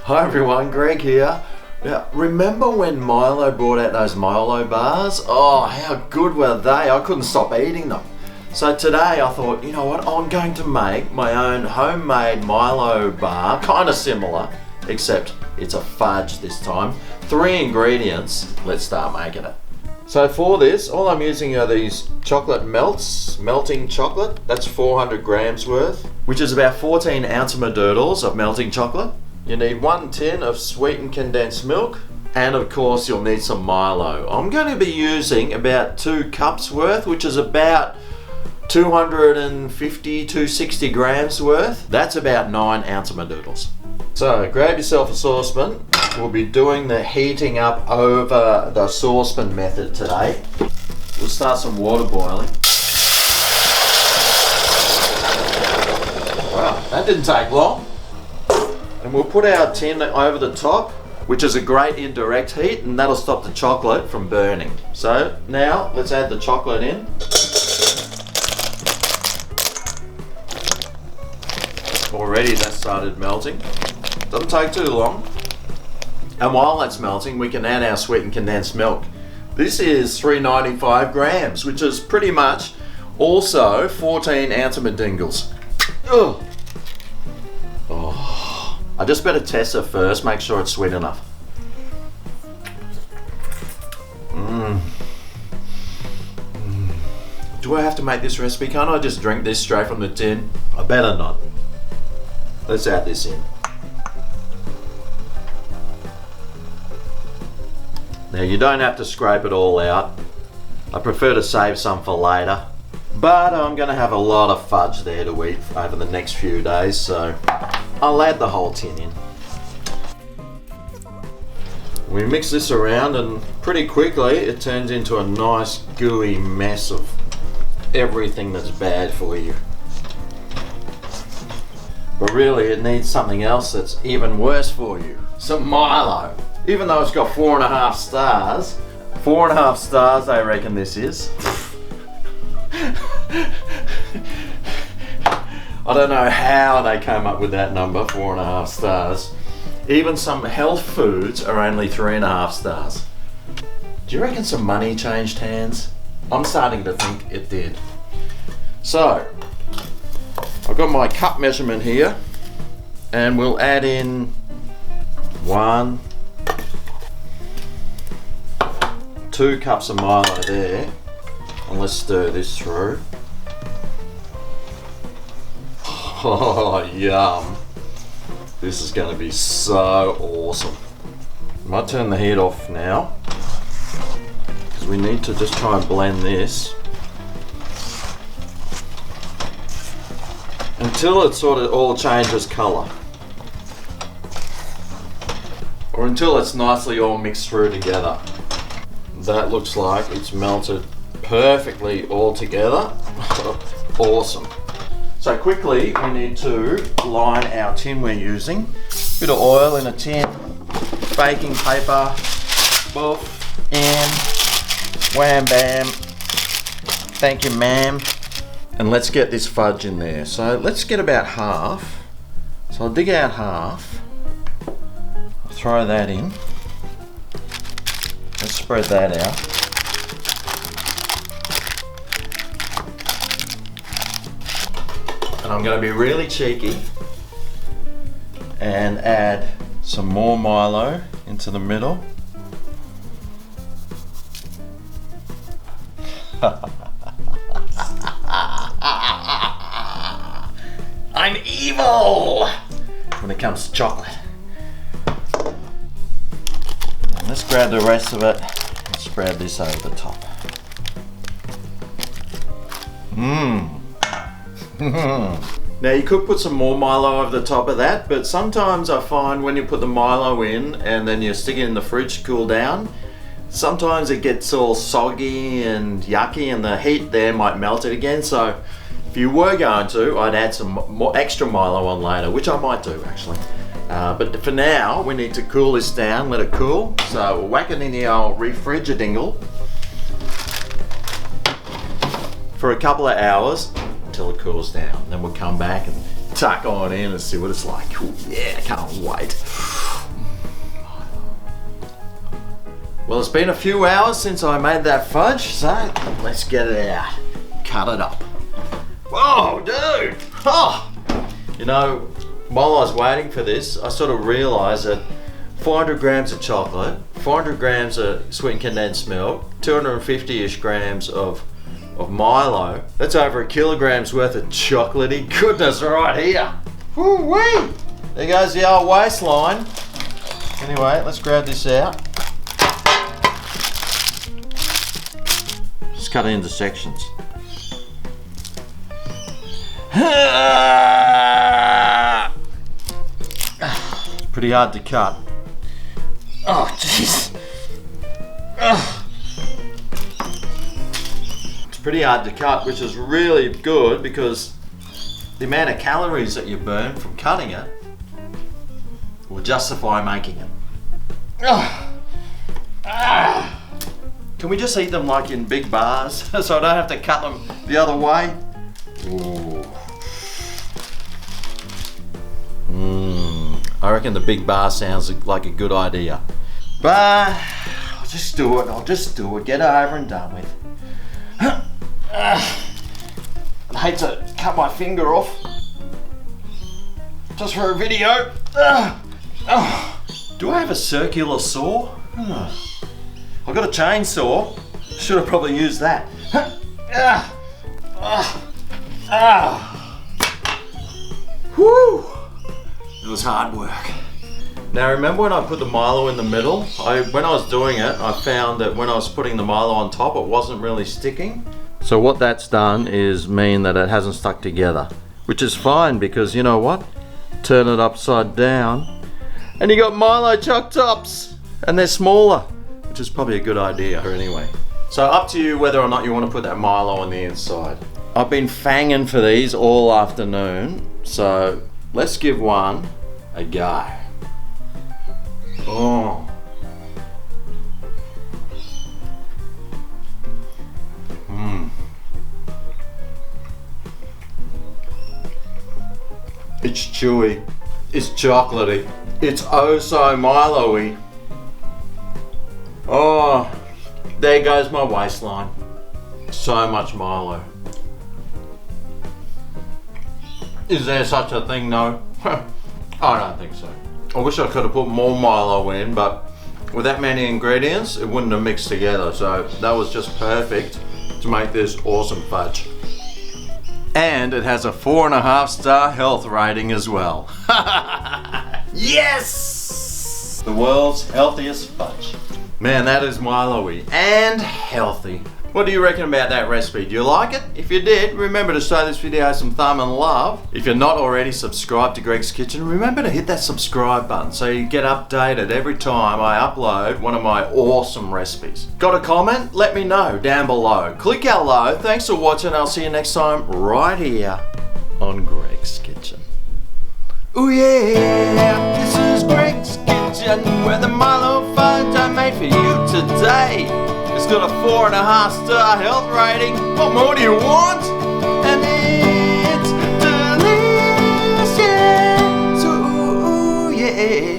Hi everyone, Greg here. Now, remember when Milo brought out those Milo bars? Oh, how good were they? I couldn't stop eating them. So today I thought, you know what, I'm going to make my own homemade Milo bar, kind of similar, except it's a fudge this time. 3 ingredients, let's start making it. So for this, all I'm using are these chocolate melts, melting chocolate. That's 400 grams worth, which is about 14 ounce-a-doodles of melting chocolate. You need 1 tin of sweetened condensed milk, and of course you'll need some Milo. I'm going to be using about 2 cups worth, which is about 250, 260 grams worth. That's about 9 ounce-a-doodles. So grab yourself a saucepan. We'll be doing the heating up over the saucepan method today. We'll start some water boiling. Wow, that didn't take long. And we'll put our tin over the top, which is a great indirect heat, and that'll stop the chocolate from burning. So now let's add the chocolate in. Already that started melting. Doesn't take too long. And while that's melting, we can add our sweetened condensed milk. This is 395 grams, which is pretty much also 14 ounce-a-dingles. Ugh. Oh. I just better test it first, make sure it's sweet enough. Do I have to make this recipe? Can't I just drink this straight from the tin? I better not. Let's add this in. Now you don't have to scrape it all out. I prefer to save some for later. But I'm going to have a lot of fudge there to eat over the next few days, so I'll add the whole tin in. We mix this around and pretty quickly it turns into a nice gooey mess of everything that's bad for you. But really it needs something else that's even worse for you. Some Milo. Even though it's got 4.5 stars. 4.5 stars I reckon this is. I don't know how they came up with that number, 4.5 stars. Even some health foods are only 3.5 stars. Do you reckon some money changed hands? I'm starting to think it did. So, I've got my cup measurement here, and we'll add in 1, 2 cups of Milo there, and let's stir this through. Oh, yum. This is going to be so awesome. I might turn the heat off now, because we need to just try and blend this until it sort of all changes colour. Or until it's nicely all mixed through together. That looks like it's melted perfectly all together. Awesome. So quickly we need to line our tin we're using. Bit of oil in a tin, baking paper, boof, in, wham bam, thank you ma'am. And let's get this fudge in there. So let's get about half. So I'll dig out half, I'll throw that in. Let's spread that out. And I'm going to be really cheeky and add some more Milo into the middle. I'm evil when it comes to chocolate. And let's grab the rest of it and spread this over the top. Now you could put some more Milo over the top of that, but sometimes I find when you put the Milo in and then you stick it in the fridge to cool down, sometimes it gets all soggy and yucky and the heat there might melt it again. So if you were going to, I'd add some more extra Milo on later, which I might do actually. But for now, we need to cool this down, let it cool. So we'll whack it in the old refrigerator for a couple of hours until it cools down. Then we'll come back and tuck on in and see what it's like. Ooh, yeah, can't wait. Well, it's been a few hours since I made that fudge, so let's get it out. Cut it up. Whoa, dude! Oh! You know, while I was waiting for this, I sort of realised that 400 grams of chocolate, 400 grams of sweetened condensed milk, 250-ish grams of Milo. That's over 1 kilogram's worth of chocolatey goodness right here. Woo-wee! There goes the old waistline. Anyway, let's grab this out. Just cut it into sections. It's pretty hard to cut. Oh, jeez. It's pretty hard to cut, which is really good because the amount of calories that you burn from cutting it will justify making it. Can we just eat them like in big bars so I don't have to cut them the other way? Ooh. I reckon the big bar sounds like a good idea. But I'll just do it, get it over and done with. I hate to cut my finger off just for a video. Do I have a circular saw? I've got a chainsaw. Should have probably used that. Whew! It was hard work. Now remember when I put the Milo in the middle? When I was doing it, I found that when I was putting the Milo on top, it wasn't really sticking. So what that's done is mean that it hasn't stuck together, which is fine because you know what? Turn it upside down and you got Milo choc tops and they're smaller, which is probably a good idea anyway. So up to you whether or not you want to put that Milo on the inside. I've been fanging for these all afternoon, so let's give one a go. Oh. It's chewy, it's chocolatey, it's oh so Milo-y. Oh, there goes my waistline. So much Milo. Is there such a thing? No. I don't think so. I wish I could have put more Milo in, but with that many ingredients, it wouldn't have mixed together. So that was just perfect to make this awesome fudge. And it has a 4.5-star health rating as well. Yes! The world's healthiest fudge. Man, that is Milo-y and healthy. What do you reckon about that recipe? Do you like it? If you did, remember to show this video some thumb and love. If you're not already subscribed to Greg's Kitchen, remember to hit that subscribe button so you get updated every time I upload one of my awesome recipes. Got a comment? Let me know down below. Click hello. Thanks for watching. I'll see you next time right here on Greg's Kitchen. Oh yeah, this is Greg's Kitchen where the Milo fudge I made for you today. It's got a 4.5-star health rating. What more do you want? And it's delicious. Ooh, yeah.